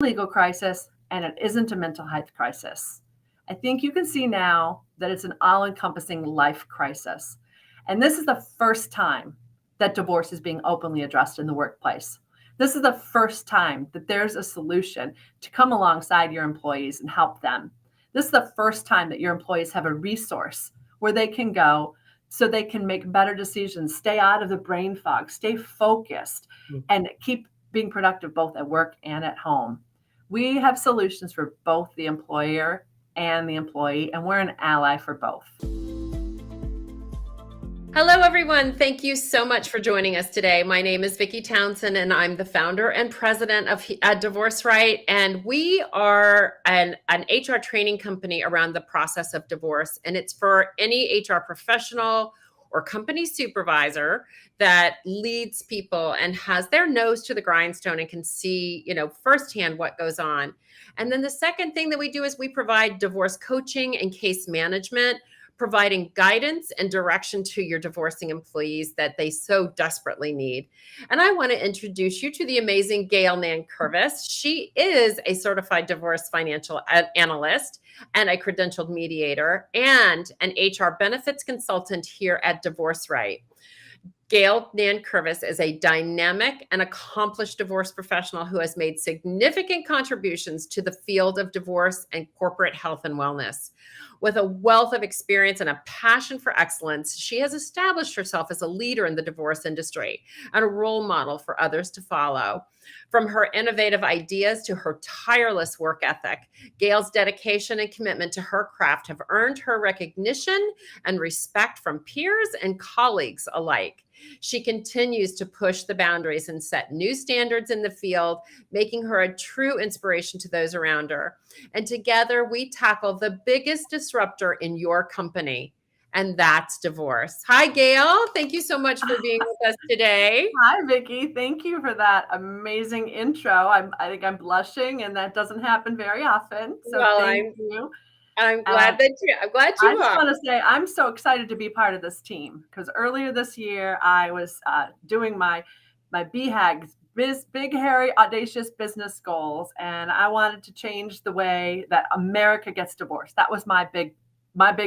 legal crisis and it isn't a mental health crisis. I think you can see now that it's an all encompassing life crisis. And this is the first time that divorce is being openly addressed in the workplace. This is the first time that there's a solution to come alongside your employees and help them. This is the first time that your employees have a resource where they can go so they can make better decisions, stay out of the brain fog, stay focused, and keep being productive both at work and at home. We have solutions for both the employer and the employee, and we're an ally for both. Hello, everyone. Thank you so much for joining us today. My name is Vicki Townsend, and I'm the founder and president of Divorce Right. And we are an HR training company around the process of divorce. And it's for any HR professional or company supervisor that leads people and has their nose to the grindstone and can see, firsthand what goes on. And then the second thing that we do is we provide divorce coaching and case management, providing guidance and direction to your divorcing employees that they so desperately need. And I want to introduce you to the amazing Gail Nankervis. She is a certified divorce financial analyst and a credentialed mediator and an HR benefits consultant here at Divorce Right. Gail Nankervis is a dynamic and accomplished divorce professional who has made significant contributions to the field of divorce and corporate health and wellness. With a wealth of experience and a passion for excellence, she has established herself as a leader in the divorce industry and a role model for others to follow. From her innovative ideas to her tireless work ethic, Gail's dedication and commitment to her craft have earned her recognition and respect from peers and colleagues alike. She continues to push the boundaries and set new standards in the field, making her a true inspiration to those around her. And together we tackle the biggest disruptor in your company, and that's divorce. Hi, Gail. Thank you so much for being with us today. Hi, Vicki. Thank you for that amazing intro. I think I'm blushing, and that doesn't happen very often. So thank you. I'm glad you I are. just want to say I'm so excited to be part of this team because earlier this year I was doing my BHAGs, big, hairy, audacious business goals, and I wanted to change the way that America gets divorced. That was my big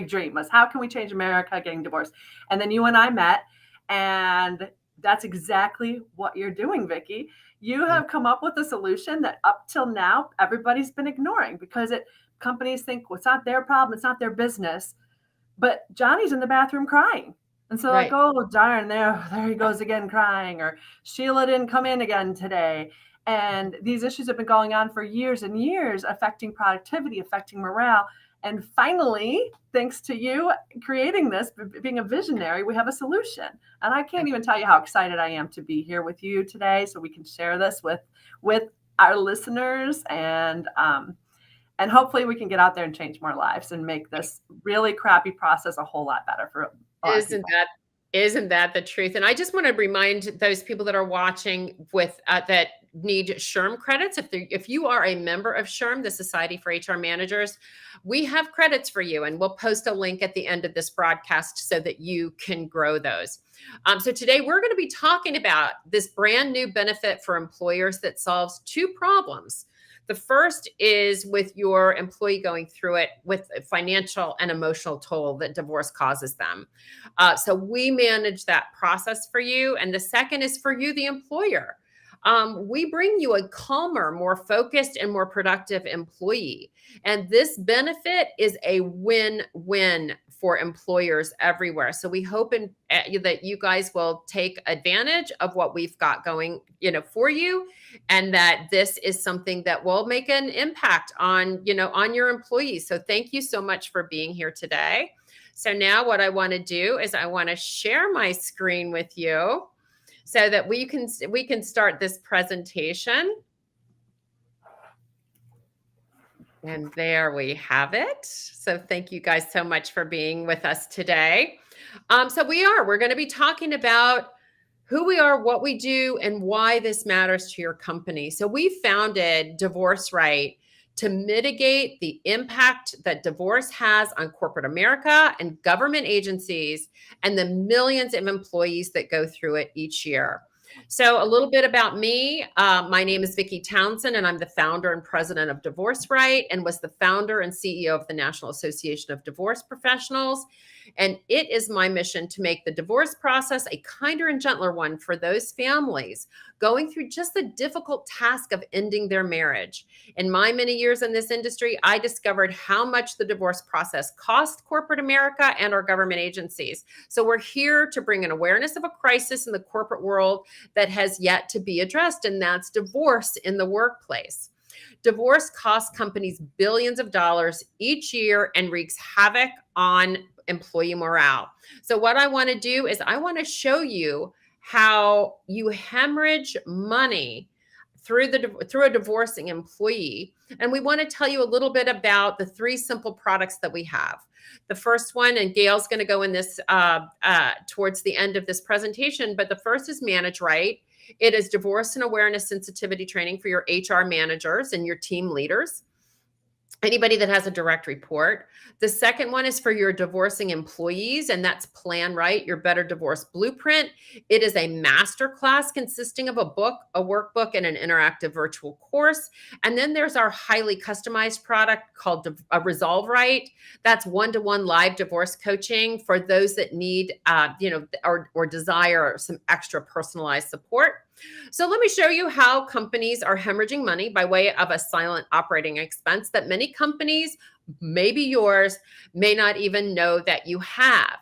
dream, was how can we change America getting divorced? And then you and I met, and that's exactly what you're doing, Vicki. You have come up with a solution that up till now everybody's been ignoring because companies think, well, it's not their problem, it's not their business. But Johnny's in the bathroom crying. And so like, oh, darn, there he goes again crying, or Sheila didn't come in again today. And these issues have been going on for years and years, affecting productivity, affecting morale. And finally, thanks to you creating this, being a visionary, we have a solution. And I can't even tell you how excited I am to be here with you today so we can share this with our listeners, and hopefully we can get out there and change more lives and make this really crappy process a whole lot better for Isn't that the truth? And I just want to remind those people that are watching with that need SHRM credits. If you are a member of SHRM, the Society for HR Managers, we have credits for you, and we'll post a link at the end of this broadcast so that you can grow those. So today we're going to be talking about this brand new benefit for employers that solves two problems. The first is with your employee going through it with a financial and emotional toll that divorce causes them. So we manage that process for you. And the second is for you, the employer. We bring you a calmer, more focused, and more productive employee. And this benefit is a win-win for employers everywhere. So we hope that you guys will take advantage of what we've got going, for you, and that this is something that will make an impact on your employees. So thank you so much for being here today. So now what I want to do is I want to share my screen with you so that we can start this presentation. And there we have it. So thank you guys so much for being with us today. We're going to be talking about who we are, what we do, and why this matters to your company. So we founded Divorce Right to mitigate the impact that divorce has on corporate America and government agencies and the millions of employees that go through it each year. So a little bit about me. My name is Vicki Townsend, and I'm the founder and president of Divorce Right, and was the founder and CEO of the National Association of Divorce Professionals. And it is my mission to make the divorce process a kinder and gentler one for those families going through just the difficult task of ending their marriage. In my many years in this industry, I discovered how much the divorce process cost corporate America and our government agencies. So we're here to bring an awareness of a crisis in the corporate world that has yet to be addressed, and that's divorce in the workplace. Divorce costs companies billions of dollars each year and wreaks havoc on employee morale. So what I want to do is I want to show you how you hemorrhage money through a divorcing employee. And we want to tell you a little bit about the 3 simple products that we have. The first one, and Gail's going to go in this towards the end of this presentation, but the first is Manage Right. It is divorce and awareness sensitivity training for your HR managers and your team leaders, anybody that has a direct report. The second one is for your divorcing employees, and that's Plan Right, your Better Divorce Blueprint. It is a masterclass consisting of a book, a workbook, and an interactive virtual course. And then there's our highly customized product called Resolve Right. That's one-to-one live divorce coaching for those that need, or desire some extra personalized support. So let me show you how companies are hemorrhaging money by way of a silent operating expense that many companies, maybe yours, may not even know that you have.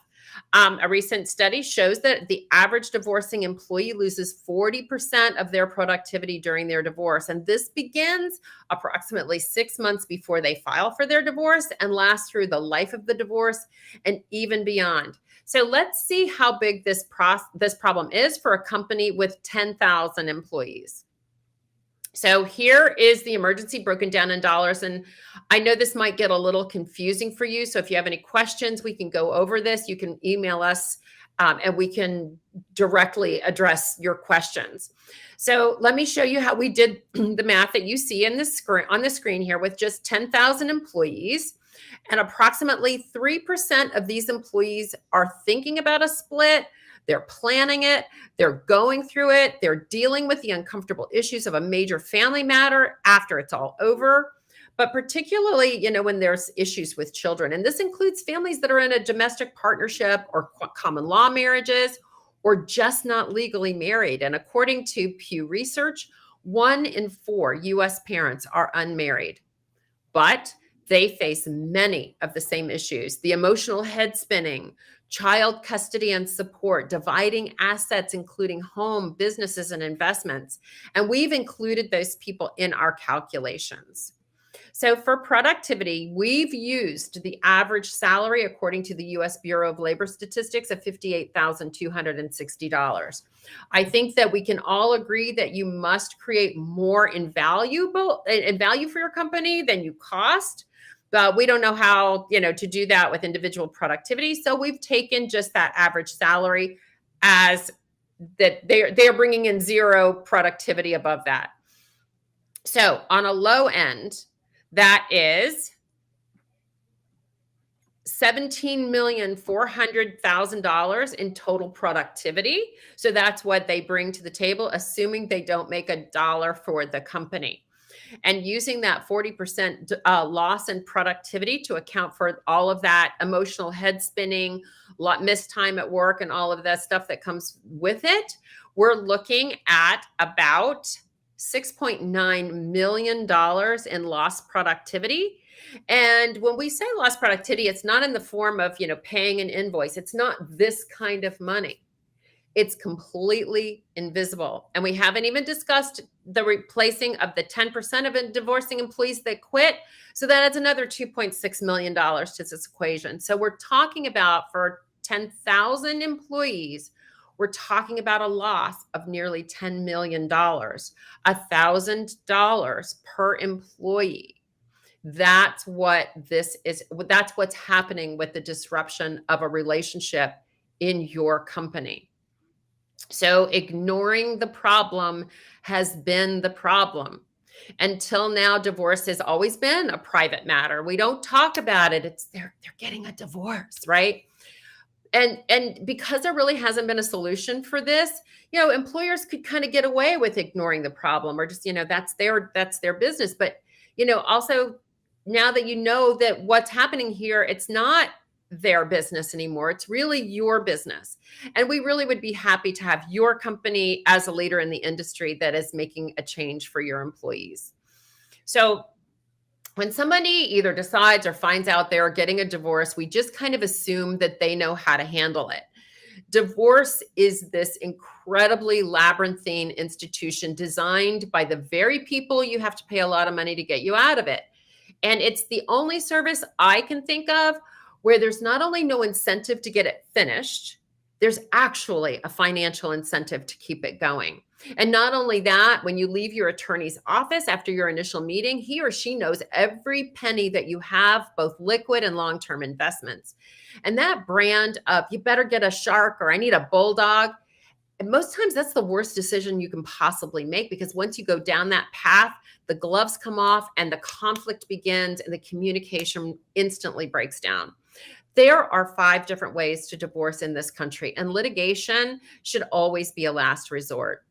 A recent study shows that the average divorcing employee loses 40% of their productivity during their divorce. And this begins approximately 6 months before they file for their divorce and lasts through the life of the divorce and even beyond. So let's see how big this problem is for a company with 10,000 employees. So here is the emergency broken down in dollars. And I know this might get a little confusing for you. So if you have any questions, we can go over this. You can email us and we can directly address your questions. So let me show you how we did the math that you see in on the screen here with just 10,000 employees. And approximately 3% of these employees are thinking about a split. They're planning it. They're going through it. They're dealing with the uncomfortable issues of a major family matter after it's all over. But particularly, when there's issues with children, and this includes families that are in a domestic partnership or common law marriages or just not legally married. And according to Pew Research, 1 in 4 U.S. parents are unmarried. But they face many of the same issues: the emotional head spinning, child custody and support, dividing assets, including home, businesses, and investments. And we've included those people in our calculations. So for productivity, we've used the average salary according to the U.S. Bureau of Labor Statistics of $58,260. I think that we can all agree that you must create more in value for your company than you cost. But we don't know how, to do that with individual productivity. So we've taken just that average salary as that they're bringing in zero productivity above that. So on a low end, that is $17,400,000 in total productivity. So that's what they bring to the table, assuming they don't make a dollar for the company. And using that 40% loss in productivity to account for all of that emotional head spinning, missed time at work, and all of that stuff that comes with it, we're looking at about $6.9 million in lost productivity. And when we say lost productivity, it's not in the form of, paying an invoice. It's not this kind of money. It's completely invisible. And we haven't even discussed the replacing of the 10% of divorcing employees that quit. So that adds another $2.6 million to this equation. So we're talking about, for 10,000 employees, we're talking about a loss of nearly $10 million, $1,000 per employee. That's what this is. That's what's happening with the disruption of a relationship in your company. So ignoring the problem has been the problem. Until now, divorce has always been a private matter. We don't talk about it. They're getting a divorce, right? And because there really hasn't been a solution for this, employers could kind of get away with ignoring the problem, or just, that's their business. But, also, now that you know that what's happening here, it's not their business anymore. It's really your business. And we really would be happy to have your company as a leader in the industry that is making a change for your employees. So when somebody either decides or finds out they're getting a divorce, we just kind of assume that they know how to handle it. Divorce is this incredibly labyrinthine institution designed by the very people you have to pay a lot of money to get you out of it. And it's the only service I can think of where there's not only no incentive to get it finished, there's actually a financial incentive to keep it going. And not only that, when you leave your attorney's office after your initial meeting, he or she knows every penny that you have, both liquid and long-term investments. And that brand of, you better get a shark, or I need a bulldog. And most times that's the worst decision you can possibly make, because once you go down that path, the gloves come off and the conflict begins and the communication instantly breaks down. There are 5 different ways to divorce in this country, and litigation should always be a last resort.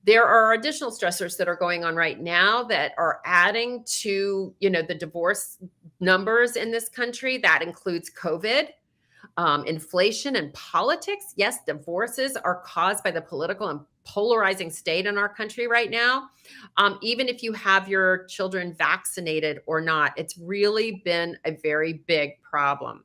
There are additional stressors that are going on right now that are adding to, the divorce numbers in this country. That includes COVID, inflation, and politics. Yes, divorces are caused by the political and polarizing state in our country right now. Even if you have your children vaccinated or not, it's really been a very big problem.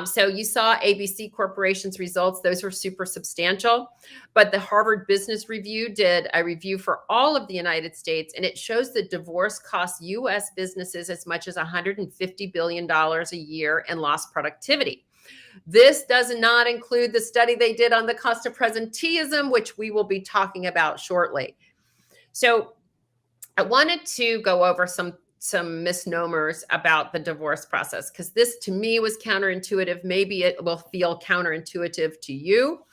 So you saw ABC Corporation's results. Those were super substantial. But the Harvard Business Review did a review for all of the United States, and it shows that divorce costs U.S. businesses as much as $150 billion a year in lost productivity. This does not include the study they did on the cost of presenteeism, which we will be talking about shortly. So I wanted to go over some misnomers about the divorce process, because this to me was counterintuitive. Maybe it will feel counterintuitive to you.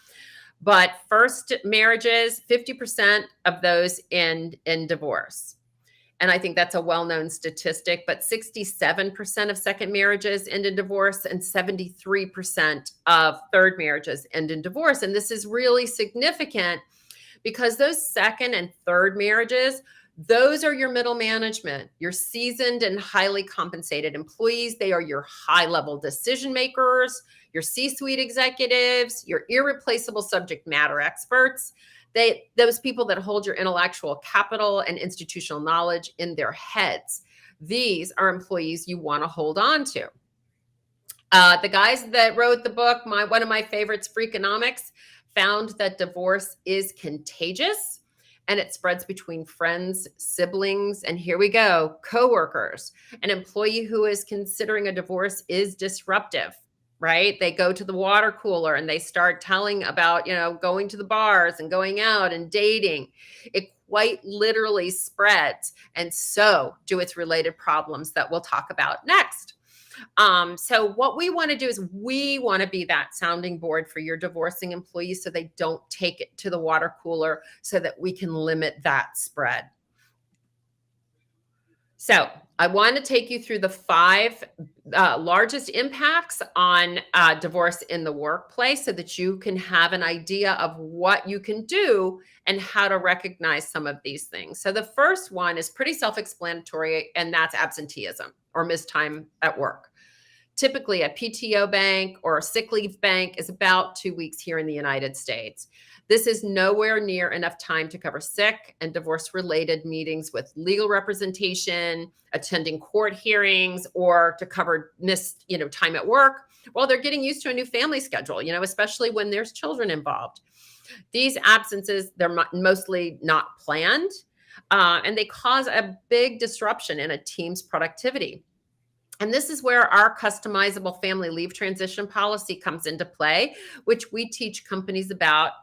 But first marriages, 50% of those end in divorce. And I think that's a well-known statistic, but 67% of second marriages end in divorce, and 73% of third marriages end in divorce. And this is really significant because those second and third marriages, those are your middle management, your seasoned and highly compensated employees. They are your high-level decision makers, your C-suite executives, your irreplaceable subject matter experts. Those people that hold your intellectual capital and institutional knowledge in their heads. These are employees you want to hold on to. The guys that wrote the book, one of my favorites, Freakonomics, found that divorce is contagious. And it spreads between friends, siblings, and here we go, coworkers. An employee who is considering a divorce is disruptive, right? They go to the water cooler and they start telling about, going to the bars and going out and dating. It quite literally spreads. And so do its related problems that we'll talk about next. So what we want to do is we want to be that sounding board for your divorcing employees so they don't take it to the water cooler, so that we can limit that spread. So I want to take you through the 5 largest impacts on divorce in the workplace, so that you can have an idea of what you can do and how to recognize some of these things. So the first one is pretty self-explanatory, and that's absenteeism or missed time at work. Typically, a PTO bank or a sick leave bank is about 2 weeks here in the United States. This is nowhere near enough time to cover sick and divorce-related meetings with legal representation, attending court hearings, or to cover missed, time at work while they're getting used to a new family schedule, especially when there's children involved. These absences, they're mostly not planned, and they cause a big disruption in a team's productivity. And this is where our customizable family leave transition policy comes into play, which we teach companies about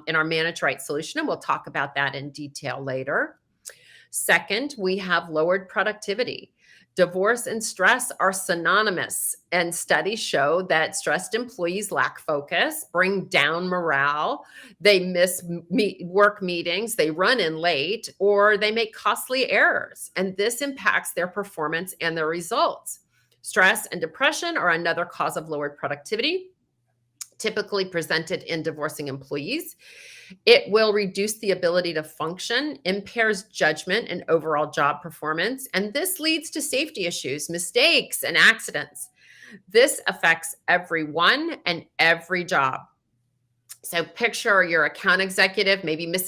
in our Manage Right solution. And we'll talk about that in detail later. Second, we have lowered productivity. Divorce and stress are synonymous, and studies show that stressed employees lack focus, bring down morale, they miss work meetings, they run in late, or they make costly errors, and this impacts their performance and their results. Stress and depression are another cause of lowered productivity. typically presented in divorcing employees. It will reduce the ability to function, impairs judgment and overall job performance, and this leads to safety issues, mistakes, and accidents. This affects everyone and every job. So picture your account executive maybe missing